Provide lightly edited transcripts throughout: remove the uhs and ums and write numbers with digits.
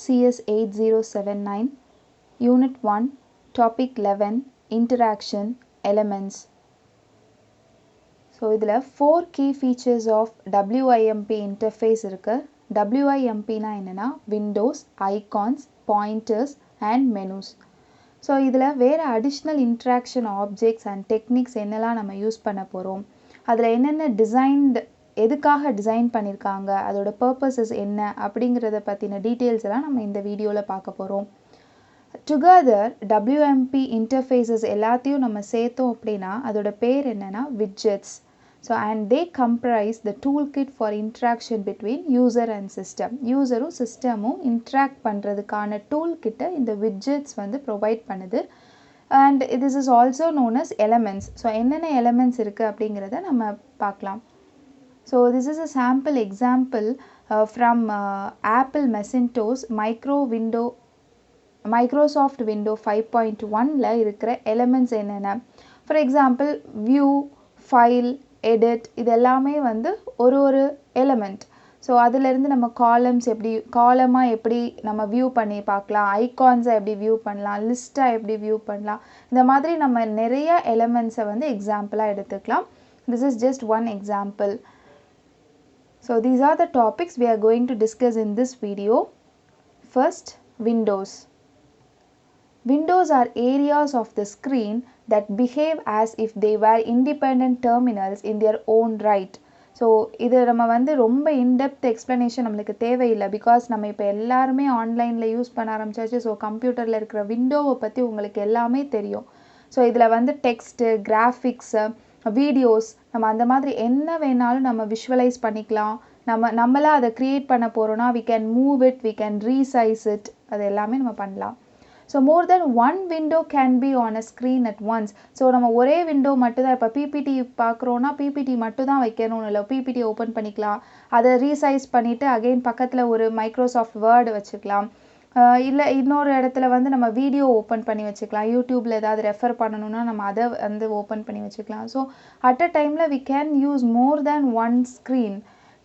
CS 8079, Unit 1, Topic 11, Interaction, Elements. So, இதில் 4 key features of WIMP interface இருக்கு. WIMP னா என்னன்னா Windows, Icons, Pointers and Menus. So, இதில் வேறு additional interaction objects and techniques என்னெல்லாம் நம்ம யூஸ் பண்ண போகிறோம், அதில் என்னென்ன designed எதுக்காக டிசைன் பண்ணியிருக்காங்க, அதோட பர்பஸஸ் என்ன அப்படிங்கிறத பற்றின டீட்டெயில்ஸ் எல்லாம் நம்ம இந்த வீடியோவில் பார்க்க போகிறோம். டுகெதர் WMP இன்டர்ஃபேஸஸ் எல்லாத்தையும் நம்ம சேர்த்தோம் அப்படின்னா அதோட பேர் என்னென்னா widgets. So and they comprise the tool kit for interaction between user and system. யூசரும் சிஸ்டமும் இன்ட்ராக்ட் பண்ணுறதுக்கான டூல் கிட்டை இந்த widgets வந்து ப்ரொவைட் பண்ணுது. And this is also known as elements. So என்னென்ன எலமெண்ட்ஸ் இருக்குது அப்படிங்கிறத நம்ம பார்க்கலாம். So this is a sample example from Apple Macintosh Microsoft Windows 5.1ல இருக்கிற elements என்னென்ன. For example, view, file, edit இது எல்லாமே வந்து ஒரு element. ஸோ அதிலிருந்து நம்ம காலம்ஸ் காலமாக எப்படி நம்ம வியூ பண்ணி பார்க்கலாம், ஐகான்ஸை எப்படி வியூ பண்ணலாம், லிஸ்ட்டாக எப்படி வியூ பண்ணலாம், இந்த மாதிரி நம்ம நிறைய எலமெண்ட்ஸை வந்து எக்ஸாம்பிளாக எடுத்துக்கலாம். This is just one example. So these are the topics we are going to discuss in this video. First, Windows. Windows are areas of the screen that behave as if they were independent terminals in their own right. So இது நம்ம வந்து ரொம்ப in-depth explanation நம்மளுக்கு தேவையில்லை. Because நம்ம இப்போ எல்லாருமே ஆன்லைனில் யூஸ் பண்ண ஆரம்பிச்சாச்சு. ஸோ கம்ப்யூட்டரில் இருக்கிற விண்டோவை பற்றி உங்களுக்கு எல்லாமே தெரியும். ஸோ இதில் வந்து டெக்ஸ்ட்டு, கிராஃபிக்ஸு, வீடியோஸ் நம்ம அந்த மாதிரி என்ன வேணாலும் நம்ம விஷுவலைஸ் பண்ணிக்கலாம். நம்மளாக அதை க்ரியேட் பண்ண போகிறோன்னா we can move it, we can resize it, அது எல்லாமே நம்ம பண்ணலாம். So more than one window can be on a screen at once. So நம்ம ஒரே விண்டோ மட்டும்தான், இப்போ பிபிடி பார்க்குறோன்னா பிபிடி மட்டும் தான் வைக்கணும்னு இல்லை, பிபிடி ஓப்பன் பண்ணிக்கலாம், அதை ரீசைஸ் பண்ணிவிட்டு அகெயின் பக்கத்தில் ஒரு மைக்ரோசாஃப்ட் வேர்டு வச்சுக்கலாம். இல்லை இன்னொரு இடத்துல வந்து நம்ம வீடியோ ஓப்பன் பண்ணி வச்சுக்கலாம், யூடியூப்பில் ஏதாவது ரெஃபர் பண்ணணுன்னா நம்ம அதை வந்து ஓப்பன் பண்ணி வச்சுக்கலாம். ஸோ அட் அ டைமில் we can use more than one screen.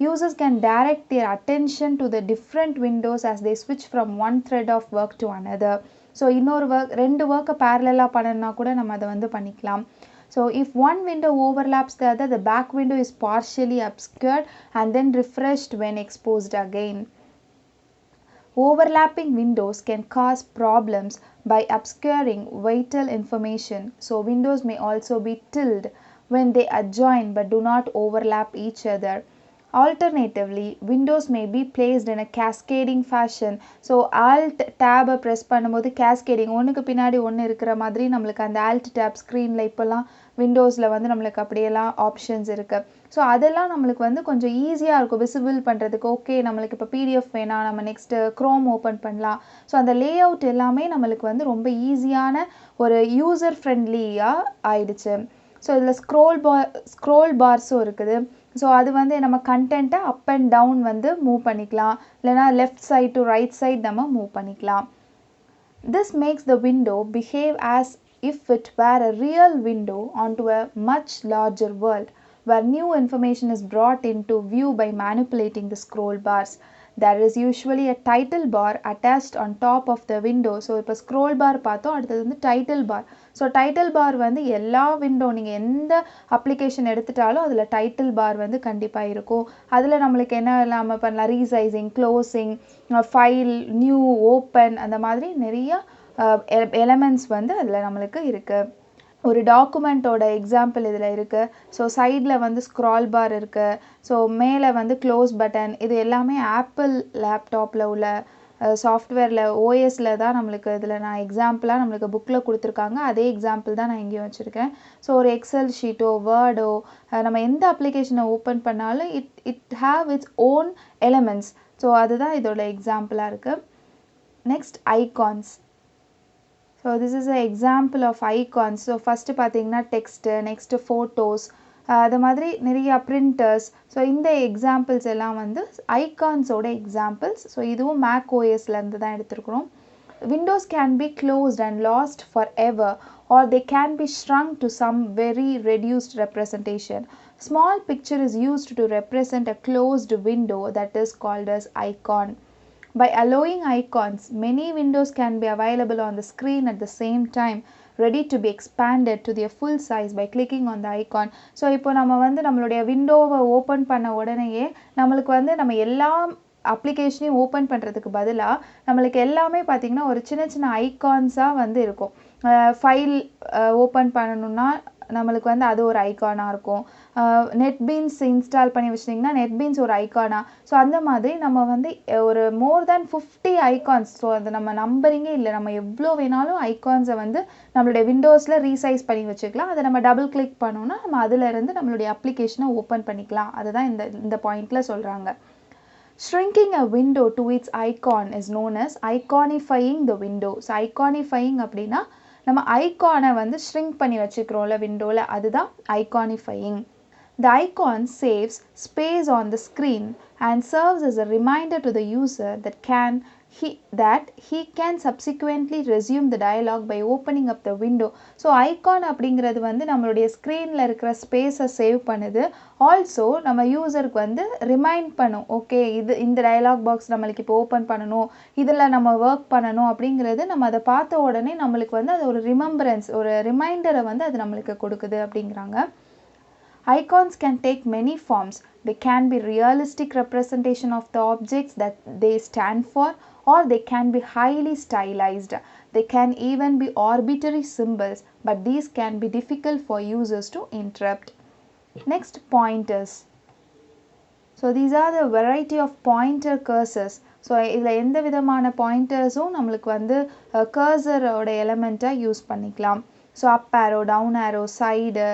Users can direct their attention to the different windows as they switch from one thread of work to another. So இன்னொரு ரெண்டு ஒர்க்கை பேரலாக பண்ணணுன்னா கூட நம்ம அதை வந்து பண்ணிக்கலாம். So if one window overlaps the other, the back window is partially obscured and then refreshed when exposed again. Overlapping windows can cause problems by obscuring vital information. So windows may also be tilted when they adjoin but do not overlap each other. Alternatively, windows may be placed in a cascading fashion. So alt tab press பண்ணும்போது cascading ஒன்றுக்கு பின்னாடி ஒன்று இருக்கிற மாதிரி நம்மளுக்கு அந்த alt tab ஸ்க்ரீனில் இப்போல்லாம் விண்டோஸில் வந்து நம்மளுக்கு அப்படியெல்லாம் ஆப்ஷன்ஸ் இருக்குது. ஸோ அதெல்லாம் நம்மளுக்கு வந்து கொஞ்சம் ஈஸியாக இருக்கும் விசிபிள் பண்ணுறதுக்கு. ஓகே, நம்மளுக்கு இப்போ பிடிஎஃப் வேணாம், நம்ம நெக்ஸ்ட்டு க்ரோம் ஓப்பன் பண்ணலாம். ஸோ அந்த லே அவுட் எல்லாமே நம்மளுக்கு வந்து ரொம்ப ஈஸியான ஒரு யூசர் ஃப்ரெண்ட்லியாக ஆயிடுச்சு. ஸோ இதில் ஸ்க்ரோல் பார்ஸும் இருக்குது. ஸோ அது வந்து நம்ம கண்டென்ட்டை அப் அண்ட் டவுன் வந்து மூவ் பண்ணிக்கலாம், இல்லைனா left side to right side நம்ம மூவ் பண்ணிக்கலாம். This makes the window behave as if it were a real window onto a much larger world, where new information is brought into view by manipulating the scroll bars. There is usually a title bar attached on top of the window. So இப்போ scroll bar பார்த்தோம், அடுத்தது வந்து title bar. So title bar வந்து எல்லா window நீங்கள் எந்த application எடுத்துட்டாலும் அதில் title bar வந்து கண்டிப்பாக இருக்கும். அதில் நம்மளுக்கு என்ன இல்லாமல் பண்ணலாம், resizing, closing, file, new, open, அந்த மாதிரி நிறைய எலமெண்ட்ஸ் வந்து அதில் நம்மளுக்கு இருக்குது. ஒரு டாக்குமெண்ட்டோட எக்ஸாம்பிள் இதில் இருக்குது. ஸோ சைடில் வந்து ஸ்க்ரால் பார் இருக்குது. ஸோ மேலே வந்து க்ளோஸ் பட்டன். இது எல்லாமே ஆப்பிள் லேப்டாப்பில் உள்ள சாஃப்ட்வேரில் ஓஎஸில் தான் நம்மளுக்கு இதில் நான் எக்ஸாம்பிளாக நம்மளுக்கு புக்கில் கொடுத்துருக்காங்க. அதே எக்ஸாம்பிள் தான் நான் இங்கேயும் வச்சுருக்கேன். ஸோ ஒரு எக்ஸல் ஷீட்டோ வேர்டோ நம்ம எந்த அப்ளிகேஷனை ஓப்பன் பண்ணாலும் it have its own elements. So அதுதான் இதோட எக்ஸாம்பிளாக இருக்குது. Next, icons. So this is a example of icons. So first பார்த்தீங்கன்னா டெக்ஸ்ட்டு, நெக்ஸ்ட்டு ஃபோட்டோஸ், அது மாதிரி நிறைய பிரிண்டர்ஸ். ஸோ இந்த எக்ஸாம்பிள்ஸ் எல்லாம் வந்து ஐகான்ஸோட எக்ஸாம்பிள்ஸ். ஸோ இதுவும் மேக் ஓஎஸ்லேருந்து தான் எடுத்துருக்குறோம். Windows can be closed and lost forever, or they can be shrunk to some very reduced representation. Small picture is used to represent a closed window that is called as icon. By allowing icons, many windows can be available on the screen at the same time, ready to be expanded to their full size by clicking on the icon. So இப்போ நம்ம வந்து நம்மளுடைய விண்டோவை open பண்ண உடனேயே நம்மளுக்கு வந்து நம்ம எல்லா அப்ளிகேஷனையும் ஓப்பன் பண்ணுறதுக்கு பதிலாக நம்மளுக்கு எல்லாமே பார்த்திங்கன்னா ஒரு சின்ன சின்ன ஐகான்ஸாக வந்து இருக்கும். ஃபைல் ஓப்பன் பண்ணணுன்னா நம்மளுக்கு வந்து அது ஒரு ஐகானாக இருக்கும். நெட்பீன்ஸ் இன்ஸ்டால் பண்ணி வச்சிட்டிங்கன்னா நெட்பீன்ஸ் ஒரு ஐகானா. ஸோ அந்த மாதிரி நம்ம வந்து ஒரு மோர் தேன் 50 ஐகான்ஸ், ஸோ அது நம்ம நம்பரிங்கே இல்லை, நம்ம எவ்வளோ வேணாலும் ஐகான்ஸை வந்து நம்மளுடைய விண்டோஸில் ரீசைஸ் பண்ணி வச்சுக்கலாம். அதை நம்ம டபுள் கிளிக் பண்ணோன்னா நம்ம அதிலேருந்து நம்மளுடைய அப்ளிகேஷனை ஓப்பன் பண்ணிக்கலாம். அதுதான் இந்த பாயிண்டில் சொல்கிறாங்க. Shrinking a window to its icon is known as iconifying the window. So iconifying அப்படின்னா நம்ம ஐகானை வந்து ஷ்ரிங்க் பண்ணி வச்சுக்கிறோம்ல விண்டோவில், அதுதான் iconifying. The icon saves space on the screen and serves as a reminder to the user that he can subsequently resume the dialogue by opening up the window. So icon அப்படிங்கிறது வந்து நம்மளுடைய ஸ்க்ரீனில் இருக்கிற ஸ்பேஸை save பண்ணுது. Also நம்ம யூசருக்கு வந்து remind பண்ணும், ஓகே இந்த டயலாக் பாக்ஸ் நம்மளுக்கு இப்போ ஓப்பன் பண்ணணும், இதில் நம்ம ஒர்க் பண்ணணும் அப்படிங்கிறது நம்ம அதை பார்த்த உடனே நம்மளுக்கு வந்து அது ஒரு ரிமெம்பரன்ஸ், ஒரு ரிமைண்டரை வந்து அது நம்மளுக்கு கொடுக்குது அப்படிங்கிறாங்க. Icons can take many forms. They can be realistic representation of the objects that they stand for, or they can be highly stylized. They can even be arbitrary symbols, but these can be difficult for users to interpret. Next, pointers. So these are the variety of pointer cursors. So இதில் எந்த விதமான பாயிண்டர்ஸும் நம்மளுக்கு வந்து கர்சரோட எலமெண்ட்டாக use பண்ணிக்கலாம். So up arrow, down arrow, side,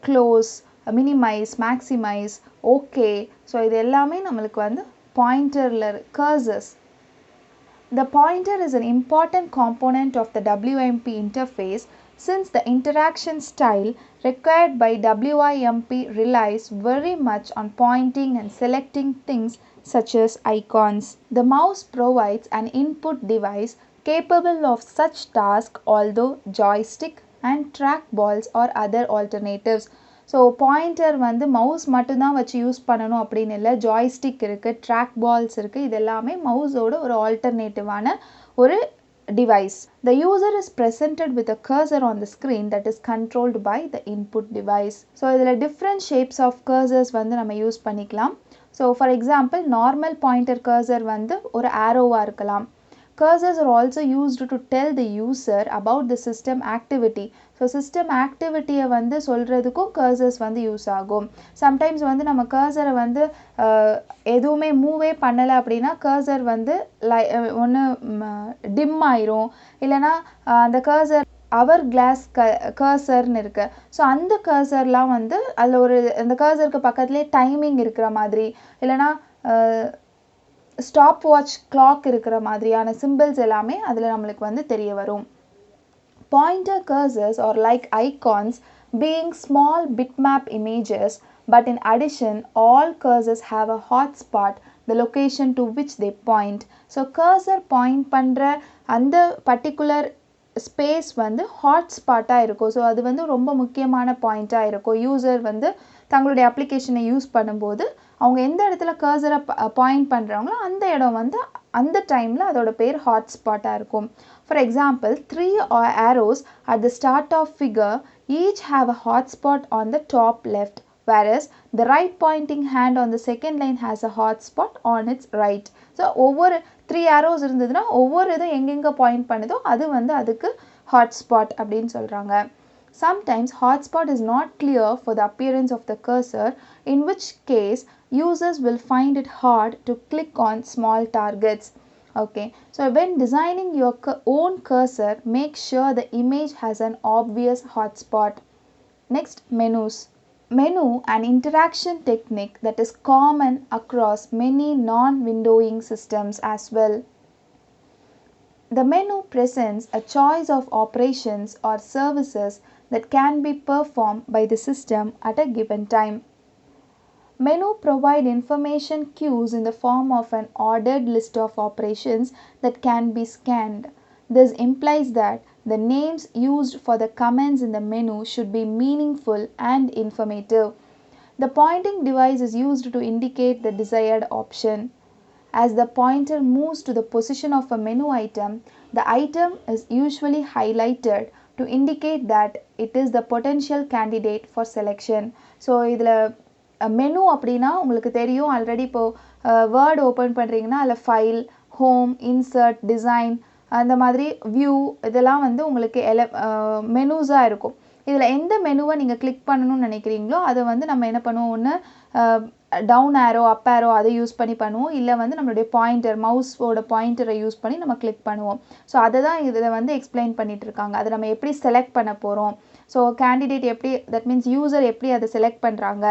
close, minimize, maximize, okay, so இது எல்லாமே நம்மளுக்கு வந்து பாயிண்டரில் cursors. The pointer is an important component of the WIMP interface since the interaction style required by WIMP relies very much on pointing and selecting things such as icons. The mouse provides an input device capable of such task, although joystick and trackballs are other alternatives. So pointer வந்து mouse மட்டும்தான் வச்சு use பண்ணணும் அப்படின்னு இல்லை, joystick இருக்குது, track balls இருக்குது, இது எல்லாமே மவுஸோட ஒரு ஆல்டர்னேட்டிவான ஒரு device. The user is presented with a cursor on the screen that is controlled by the input device. So இதில் different shapes of cursors வந்து நம்ம யூஸ் பண்ணிக்கலாம். So for example normal pointer cursor வந்து ஒரு ஆரோவாக இருக்கலாம். Cursors are also used to tell the user about the system activity. So system ஆக்டிவிட்டியை வந்து சொல்கிறதுக்கும் கர்சர்ஸ் வந்து யூஸ் ஆகும். சம்டைம்ஸ் வந்து நம்ம கர்சரை வந்து எதுவுமே மூவே பண்ணலை அப்படின்னா கர்சர் வந்து ஒன்று டிம் ஆயிரும், இல்லைனா அந்த கர்சர் அவர் கிளாஸ் கர்சர்னு இருக்குது. ஸோ அந்த கர்சர்லாம் வந்து அதில் ஒரு அந்த கர்சருக்கு பக்கத்துலேயே டைமிங் இருக்கிற மாதிரி, இல்லைனா ஸ்டாப் வாட்ச் கிளாக் இருக்கிற மாதிரியான சிம்பிள்ஸ் எல்லாமே அதில் நம்மளுக்கு வந்து தெரிய வரும். Pointer cursors are like icons, being small bitmap images, but in addition all cursors have a hotspot, the location to which they point. So cursor point பண்ணுற அந்த பர்டிகுலர் ஸ்பேஸ் வந்து ஹாட்ஸ்பாட்டாக இருக்கும். ஸோ அது வந்து ரொம்ப முக்கியமான பாயிண்ட்டாக இருக்கும். யூசர் வந்து தங்களுடைய அப்ளிகேஷனை யூஸ் பண்ணும்போது அவங்க எந்த இடத்துல கர்சரை பாயிண்ட் பண்ணுறாங்களோ அந்த இடம் வந்து அந்த டைமில் அதோட பேர் ஹாட்ஸ்பாட்டாக இருக்கும். For example, 3 arrows at the start of figure each have a hotspot on the top left, whereas the right pointing hand on the second line has a hotspot on its right. So ஒவ்வொரு 3 arrows இருந்ததுன்னா ஒவ்வொரு இதும் எங்கெங்கே point பண்ணுதோ அது வந்து அதுக்கு hotspot அப்படின்னு சொல்கிறாங்க. Sometimes hotspot is not clear for the appearance of the cursor, in which case users will find it hard to click on small targets. Okay, so when designing your own cursor, make sure the image has an obvious hotspot. Next, menus. Menu, an interaction technique that is common across many non-windowing systems as well. The menu presents a choice of operations or services that can be performed by the system at a given time. Menu provide information cues in the form of an ordered list of operations that can be scanned. This implies that the names used for the commands in the menu should be meaningful and informative. The pointing device is used to indicate the desired option. As the pointer moves to the position of a menu item, the item is usually highlighted to indicate that it is the potential candidate for selection. So இதில் menu அப்படின்னா உங்களுக்கு தெரியும் already இப்போது word open பண்ணுறீங்கன்னா அதில் file, home, insert, design, அந்த மாதிரி view இதெல்லாம் வந்து உங்களுக்கு மெனுஸாக இருக்கும். இதில் எந்த மெனுவை நீங்கள் கிளிக் பண்ணணும்னு நினைக்கிறீங்களோ அதை வந்து நம்ம என்ன பண்ணுவோம், ஒன்று டவுன் ஆரோ, அப் ஆரோ அதை யூஸ் பண்ணி பண்ணுவோம், இல்லை வந்து நம்மளுடைய பாயிண்டர், மவுஸோட பாயிண்டரை யூஸ் பண்ணி நம்ம கிளிக் பண்ணுவோம். ஸோ அதை தான் இதில் வந்து எக்ஸ்பிளைன் பண்ணிட்டு இருக்காங்க. அதை நம்ம எப்படி செலக்ட் பண்ண போகிறோம், ஸோ கேண்டிடேட் எப்படி, தட் மீன்ஸ் யூசர் எப்படி அதை செலக்ட் பண்ணுறாங்க,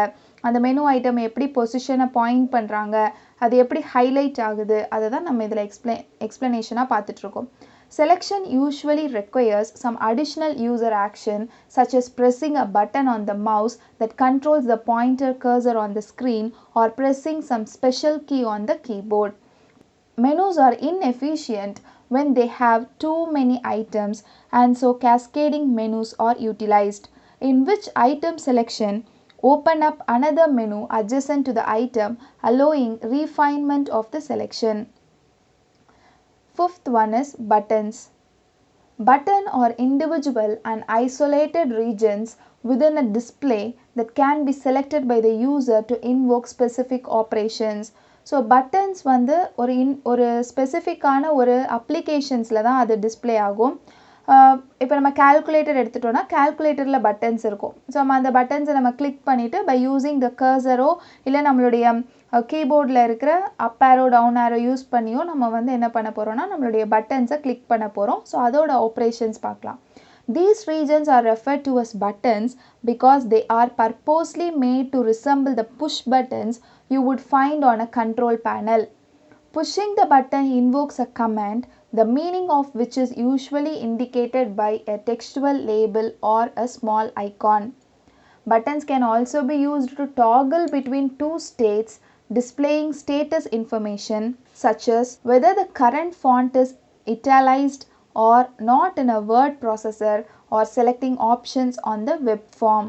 அந்த மெனு ஐட்டம் எப்படி பொசிஷனை பாயிண்ட் பண்ணுறாங்க, அது எப்படி ஹைலைட் ஆகுது, அதை தான் நம்ம இதில் எக்ஸ்பிளனேஷனாக பார்த்துட்ருக்கோம். Selection usually requires some additional user action such as pressing a button on the mouse that controls the pointer cursor on the screen or pressing some special key on the keyboard. Menus are inefficient when they have too many items, and so cascading menus are utilized, in which item selection open up another menu adjacent to the item, allowing refinement of the selection. Fifth one is buttons. Button are individual and isolated regions within a display that can be selected by the user to invoke specific operations. So buttons வந்து ஒரு ஸ்பெசிஃபிக்கான ஒரு அப்ளிகேஷன்ஸில் தான் அது display ஆகும். இப்போ நம்ம calculator எடுத்துட்டோன்னா கால்குலேட்டரில் buttons இருக்கும். So நம்ம அந்த பட்டன்ஸை நம்ம கிளிக் பண்ணிவிட்டு பை யூஸிங் த கர்சரோ இல்லை நம்மளுடைய கீபோர்டில் இருக்கிற அப் ஆரோ, டவுன் ஆரோ யூஸ் பண்ணியோ நம்ம வந்து என்ன பண்ண போகிறோம்னா நம்மளுடைய பட்டன்ஸை கிளிக் பண்ண போகிறோம். ஸோ அதோட ஆப்ரேஷன்ஸ் பார்க்கலாம். These regions are referred to as buttons because they are purposely made to resemble the push buttons you would find on a control panel. Pushing the button invokes a command, the meaning of which is usually indicated by a textual label or a small icon. Buttons can also be used to toggle between two states, displaying status information such as whether the current font is italicized or not in a word processor, or selecting options on the web form.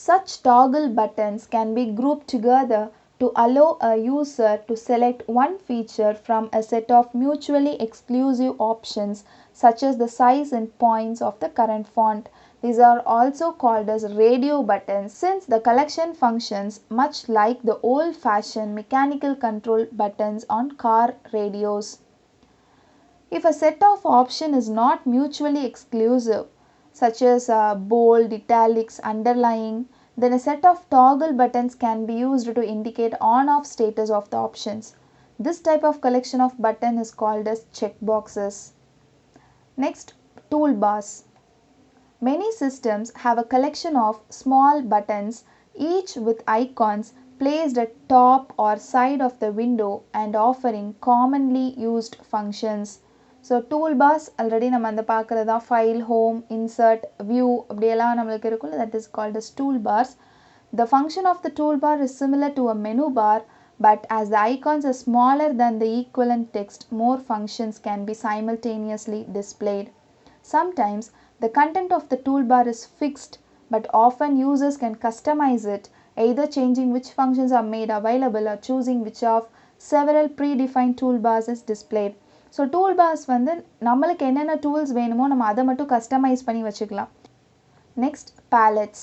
Such toggle buttons can be grouped together to allow a user to select one feature from a set of mutually exclusive options such as the size and points of the current font. These are also called as radio buttons since the collection functions much like the old-fashioned mechanical control buttons on car radios. If a set of options is not mutually exclusive, such as bold, italics, underlying, then a set of toggle buttons can be used to indicate on-off status of the options. This type of collection of buttons is called as checkboxes. Next, toolbars. Many systems have a collection of small buttons, each with icons placed at top or side of the window and offering commonly used functions. So tool bars already நம்ம அந்த பார்க்குறது தான் file, home, insert, view அப்படியெல்லாம் நம்மளுக்கு இருக்குல்ல, that is called as tool bars. The function of the tool bar is similar to a menu bar, but as the icons are smaller than the equivalent text, more functions can be simultaneously displayed. Sometimes the content of the toolbar is fixed, but often users can customize it, either changing which functions are made available or choosing which of several predefined toolbars is displayed. So tool parse வந்து நம்மளுக்கு என்னென்ன tools வேணுமோ நம்ம அதை மட்டும் customize பண்ணி வச்சுக்கலாம். Next, palettes.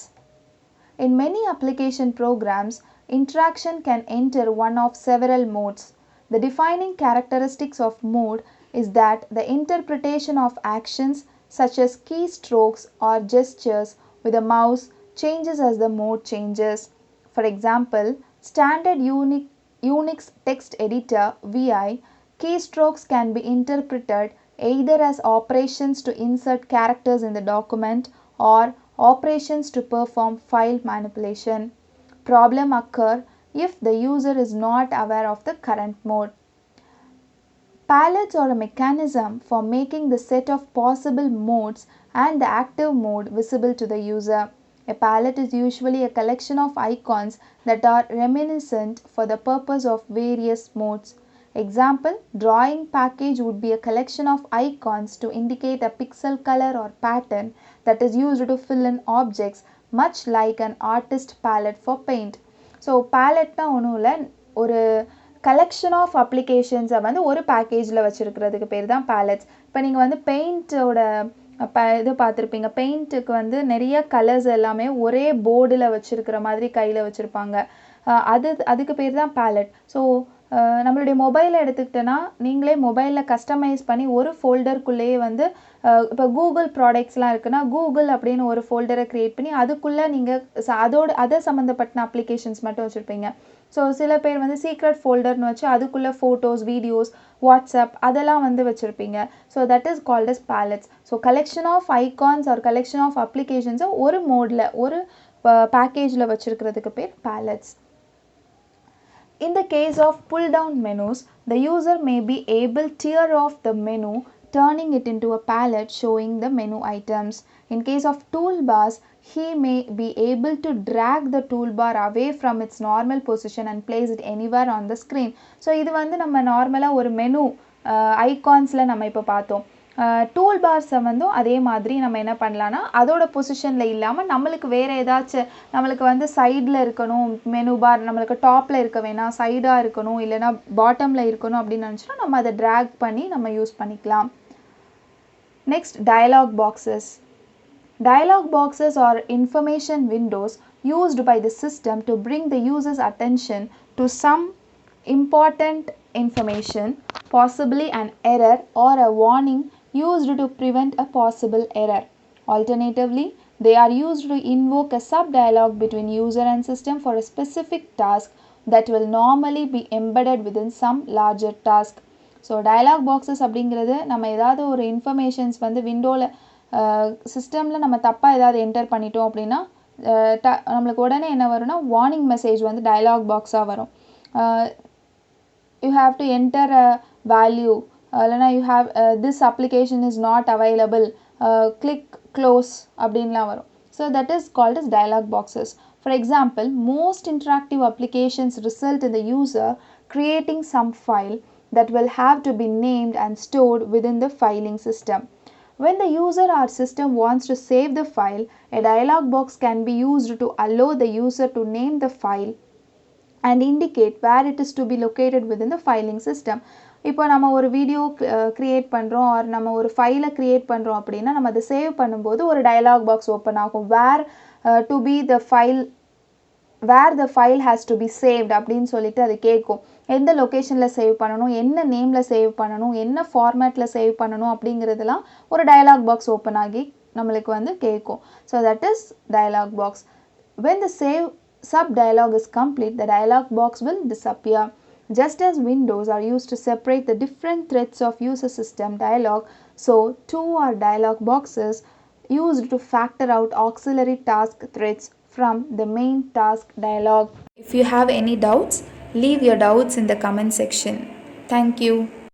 In many application programs interaction can enter one of several modes. The defining characteristics of mode is that the interpretation of actions such as keystrokes or gestures with a mouse changes as the mode changes. For example, standard Unix text editor VI keystrokes can be interpreted either as operations to insert characters in the document or operations to perform file manipulation. Problem occur if the user is not aware of the current mode. Palettes are a mechanism for making the set of possible modes and the active mode visible to the user. A palette is usually a collection of icons that are reminiscent for the purpose of various modes. Example, drawing package would be a collection of icons to indicate a pixel color or pattern that is used to fill in objects, much like an artist palette for paint. So பேலட்னா ஒன்றும் இல்லை, ஒரு collection of அப்ளிகேஷன்ஸை வந்து ஒரு பேக்கேஜில் வச்சுருக்கிறதுக்கு பேர் தான் பேலட்ஸ். இப்போ நீங்கள் வந்து பெயிண்ட்டோட இது பார்த்துருப்பீங்க. பெயிண்ட்டுக்கு வந்து நிறைய கலர்ஸ் எல்லாமே ஒரே போர்டில் வச்சுருக்கிற மாதிரி கையில் வச்சுருப்பாங்க. அதுக்கு பேர் தான் பேலட். ஸோ நம்மளுடைய மொபைலை எடுத்துக்கிட்டோன்னா நீங்களே மொபைலில் கஸ்டமைஸ் பண்ணி ஒரு ஃபோல்டருக்குள்ளேயே வந்து இப்போ கூகுள் ப்ராடக்ட்ஸ்லாம் இருக்குன்னா கூகுள் அப்படின்னு ஒரு ஃபோல்டரை க்ரியேட் பண்ணி அதுக்குள்ளே நீங்கள் அதை சம்மந்தப்பட்ட அப்ளிகேஷன்ஸ் மட்டும் வச்சுருப்பீங்க. ஸோ சில பேர் வந்து சீக்ரெட் ஃபோல்டர்னு வச்சு அதுக்குள்ளே ஃபோட்டோஸ், வீடியோஸ், வாட்ஸ்அப் அதெல்லாம் வந்து வச்சுருப்பீங்க. So that is called as palettes. So collection of icons or collection of அப்ளிகேஷன்ஸை ஒரு மோடில் ஒரு பேக்கேஜில் வச்சுருக்கிறதுக்கு பேர் palettes. In the case of pull-down menus, the user may be able to tear off the menu, turning it into a palette showing the menu items. In case of toolbars, he may be able to drag the toolbar away from its normal position and place it anywhere on the screen. So இது வந்து நம்ம நார்மலாக ஒரு menu ஐகான்ஸில் நம்ம இப்போ பார்த்தோம். Tool பார்ஸை வந்து அதே மாதிரி நம்ம என்ன பண்ணலான்னா அதோட பொசிஷனில் இல்லாமல் நம்மளுக்கு வேறு ஏதாச்சும் நம்மளுக்கு வந்து சைடில் இருக்கணும், மெனு பார் நம்மளுக்கு டாப்பில் இருக்க வேணாம், சைடாக இருக்கணும், இல்லைனா பாட்டமில் இருக்கணும் அப்படின்னு நினச்சோன்னா நம்ம அதை ட்ராக் பண்ணி நம்ம யூஸ் பண்ணிக்கலாம். Next dialog boxes. Dialog boxes are information windows used by the system to bring the user's attention to some important information, possibly an error or a warning used to prevent a possible error. Alternatively, they are used to invoke a sub-dialog between user and system for a specific task that will normally be embedded within some larger task. So dialog boxes அப்படிங்கிறது நம்ம ஏதாவது ஒரு informations வந்து விண்டோவில் சிஸ்டமில் நம்ம தப்பாக ஏதாவது என்டர் பண்ணிட்டோம் அப்படின்னா நம்மளுக்கு உடனே என்ன வரும்னா வார்னிங் மெசேஜ் வந்து டயலாக் பாக்ஸாக வரும். You have to enter a value, இல்லைனா you have this application is not available, click close அப்படின்லாம் வரும். So that is called as dialog boxes. For example, most interactive applications result in the user creating some file that will have to be named and stored within the filing system. When the user or system wants to save the file, a dialog box can be used to allow the user to name the file and indicate where it is to be located within the filing system. இப்போ நம்ம ஒரு video create பண்ணுறோம் R நம்ம ஒரு ஃபைலை create பண்ணுறோம் அப்படின்னா நம்ம அதை சேவ் பண்ணும்போது ஒரு டயலாக் பாக்ஸ் ஓப்பன் ஆகும். Where the file has to be saved அப்படின்னு சொல்லிட்டு அது கேட்கும். எந்த லொக்கேஷனில் சேவ் பண்ணணும், என்ன நேமில் சேவ் பண்ணணும், என்ன ஃபார்மேட்டில் சேவ் பண்ணணும் அப்படிங்கிறதுலாம் ஒரு டயலாக் பாக்ஸ் ஓப்பன் ஆகி நம்மளுக்கு வந்து கேட்கும். So that is dialog box. when the save sub dialog is complete, the dialog box will disappear. Just as windows are used to separate the different threads of user system dialog, so too are dialog boxes used to factor out auxiliary task threads from the main task dialog. If you have any doubts, leave your doubts in the comment section. Thank you.